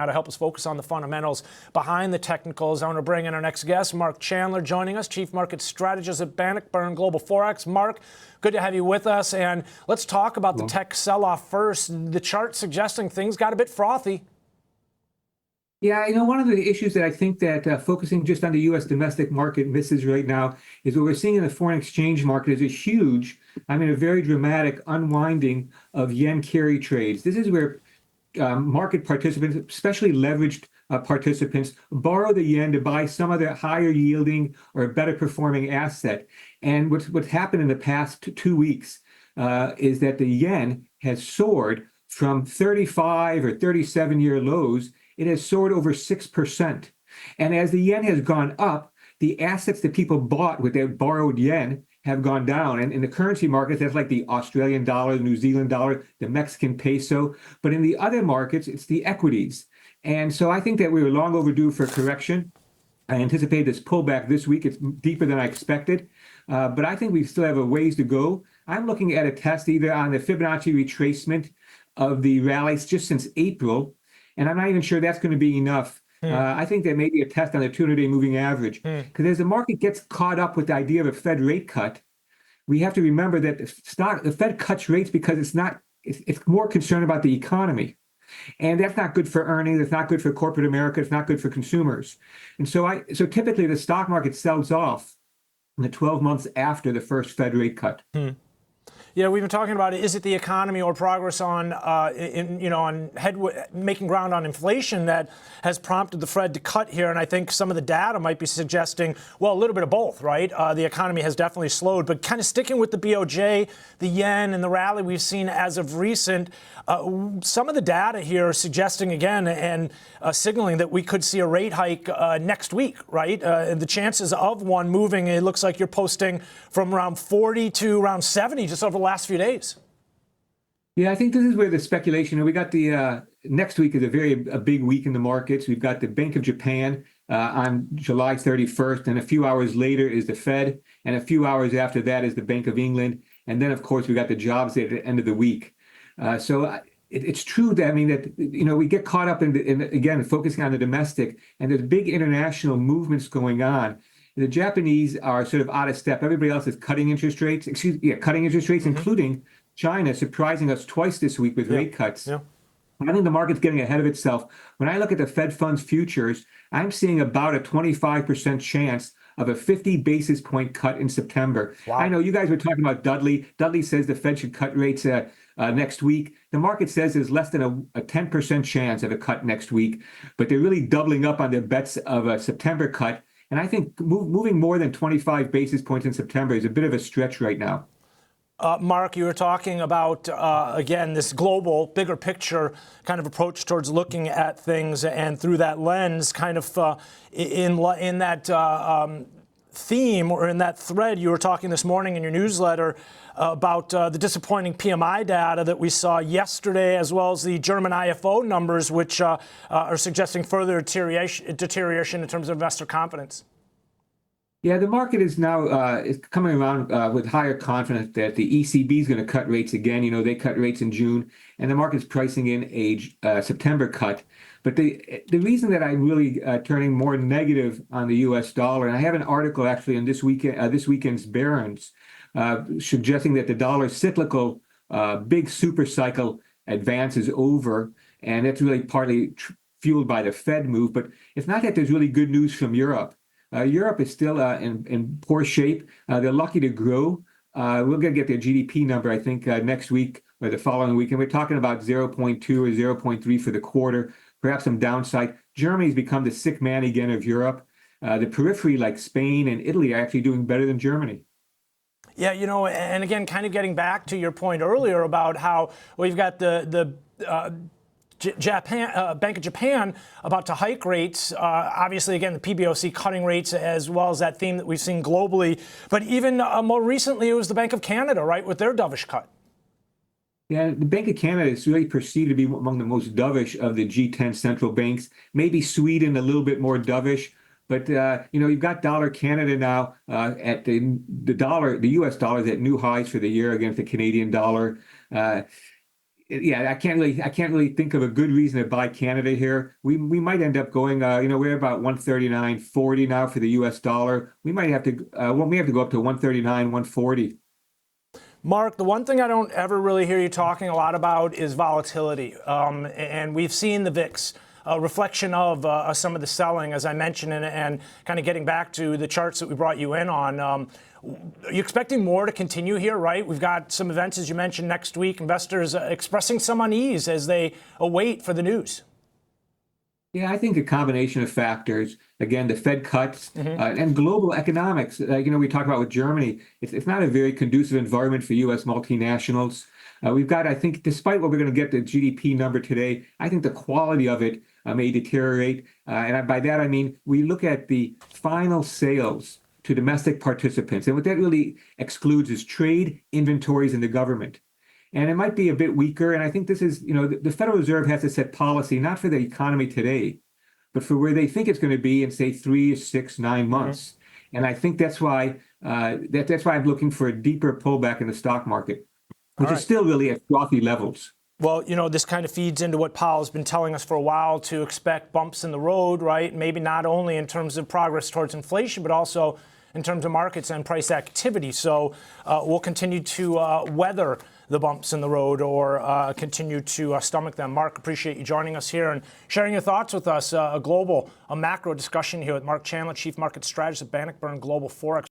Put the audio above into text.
to help us focus on the fundamentals behind the technicals. I want to bring in our next guest, Marc Chandler, joining us, Chief Market Strategist at Bannockburn Global Forex. Marc, good to have you with us. And let's talk about the tech sell-off first. The chart suggesting things got a bit frothy. Yeah, one of the issues that I think that focusing just on the U.S. domestic market misses right now is what we're seeing in the foreign exchange market is a very dramatic unwinding of yen carry trades. This is where market participants, especially leveraged participants, borrow the yen to buy some of the higher yielding or better performing asset. And what's happened in the past 2 weeks is that the yen has soared from 35 or 37-year lows. It has soared over 6%. And as the yen has gone up, the assets that people bought with their borrowed yen have gone down. And in the currency markets, that's like the Australian dollar, New Zealand dollar, the Mexican peso. But in the other markets, it's the equities. And so I think that we were long overdue for a correction. I anticipate this pullback this week. It's deeper than I expected. But I think we still have a ways to go. I'm looking at a test either on the Fibonacci retracement of the rallies just since April. And I'm not even sure that's going to be enough. I think there may be a test on the 200-day moving average. Because as the market gets caught up with the idea of a Fed rate cut, we have to remember that the Fed cuts rates because it's more concerned about the economy. And that's not good for earnings. It's not good for corporate America. It's not good for consumers. And so typically the stock market sells off in the 12 months after the first Fed rate cut. Yeah, we've been talking about it. Is it the economy or progress on, making ground on inflation that has prompted the Fed to cut here? And I think some of the data might be suggesting, well, a little bit of both, right? The economy has definitely slowed, but kind of sticking with the BOJ, the yen, and the rally we've seen as of recent, some of the data here suggesting again and signaling that we could see a rate hike next week, right? The chances of one moving, it looks like you're posting from around 40 to around 70 just over the last few days. Yeah, I think this is where the speculation, we got the next week is a big week in the markets. We've got the Bank of Japan on July 31st, and a few hours later is the Fed, and a few hours after that is the Bank of England. And then, of course, we got the jobs at the end of the week. It's true that, we get caught up in again, focusing on the domestic, and there's big international movements going on. The Japanese are sort of out of step. Everybody else is cutting interest rates, including China, surprising us twice this week with rate cuts. Yeah. I think the market's getting ahead of itself. When I look at the Fed funds futures, I'm seeing about a 25% chance of a 50 basis point cut in September. Wow. I know you guys were talking about Dudley. Dudley says the Fed should cut rates next week. The market says there's less than a 10% chance of a cut next week, but they're really doubling up on their bets of a September cut. And I think moving more than 25 basis points in September is a bit of a stretch right now. Marc, you were talking about, again, this global, bigger picture kind of approach towards looking at things, and through that lens, kind of in that theme or in that thread, you were talking this morning in your newsletter about the disappointing PMI data that we saw yesterday, as well as the German IFO numbers, which are suggesting further deterioration in terms of investor confidence. Yeah, the market is now is coming around with higher confidence that the ECB is going to cut rates again. They cut rates in June, and the market's pricing in a September cut. But the reason that I'm really turning more negative on the U.S. dollar, and I have an article actually on this weekend's Barron's, suggesting that the dollar's cyclical big super cycle advance is over, and that's really partly fueled by the Fed move. But it's not that there's really good news from Europe. Europe is still in poor shape. They're lucky to grow. We're going to get their GDP number, I think, next week or the following week. And we're talking about 0.2 or 0.3 for the quarter, perhaps some downside. Germany's become the sick man again of Europe. The periphery, like Spain and Italy, are actually doing better than Germany. Yeah, and again, kind of getting back to your point earlier about how we've got the Bank of Japan about to hike rates. Obviously, again, the PBOC cutting rates, as well as that theme that we've seen globally. But even more recently, it was the Bank of Canada, right, with their dovish cut. Yeah, the Bank of Canada is really perceived to be among the most dovish of the G10 central banks. Maybe Sweden a little bit more dovish. But, you've got dollar Canada now at the U.S. dollar is at new highs for the year against the Canadian dollar. Yeah, I can't really think of a good reason to buy Canada here. We might end up going, we're about 139.40 now for the US dollar. We might have to, we have to go up to 139, 140. Mark, the one thing I don't ever really hear you talking a lot about is volatility. And we've seen the VIX, a reflection of some of the selling, as I mentioned, and kind of getting back to the charts that we brought you in on. Are you expecting more to continue here, right? We've got some events, as you mentioned, next week, investors expressing some unease as they await for the news. Yeah, I think a combination of factors. Again, the Fed cuts and global economics. We talk about with Germany. It's not a very conducive environment for U.S. multinationals. We've got, I think, despite what we're going to get the GDP number today, I think the quality of it may deteriorate. By that, I mean, we look at the final sales to domestic participants. And what that really excludes is trade, inventories, and the government. And it might be a bit weaker. And I think this is, the Federal Reserve has to set policy, not for the economy today, but for where they think it's going to be in, say, 3, 6, 9 months. And I think that's why that's why I'm looking for a deeper pullback in the stock market, which is still really at frothy levels. Well, this kind of feeds into what Powell's been telling us for a while, to expect bumps in the road, right? Maybe not only in terms of progress towards inflation, but also in terms of markets and price activity. So we'll continue to weather the bumps in the road or continue to stomach them. Mark, appreciate you joining us here and sharing your thoughts with us. A macro discussion here with Marc Chandler, Chief Market Strategist at Bannockburn Global Forex.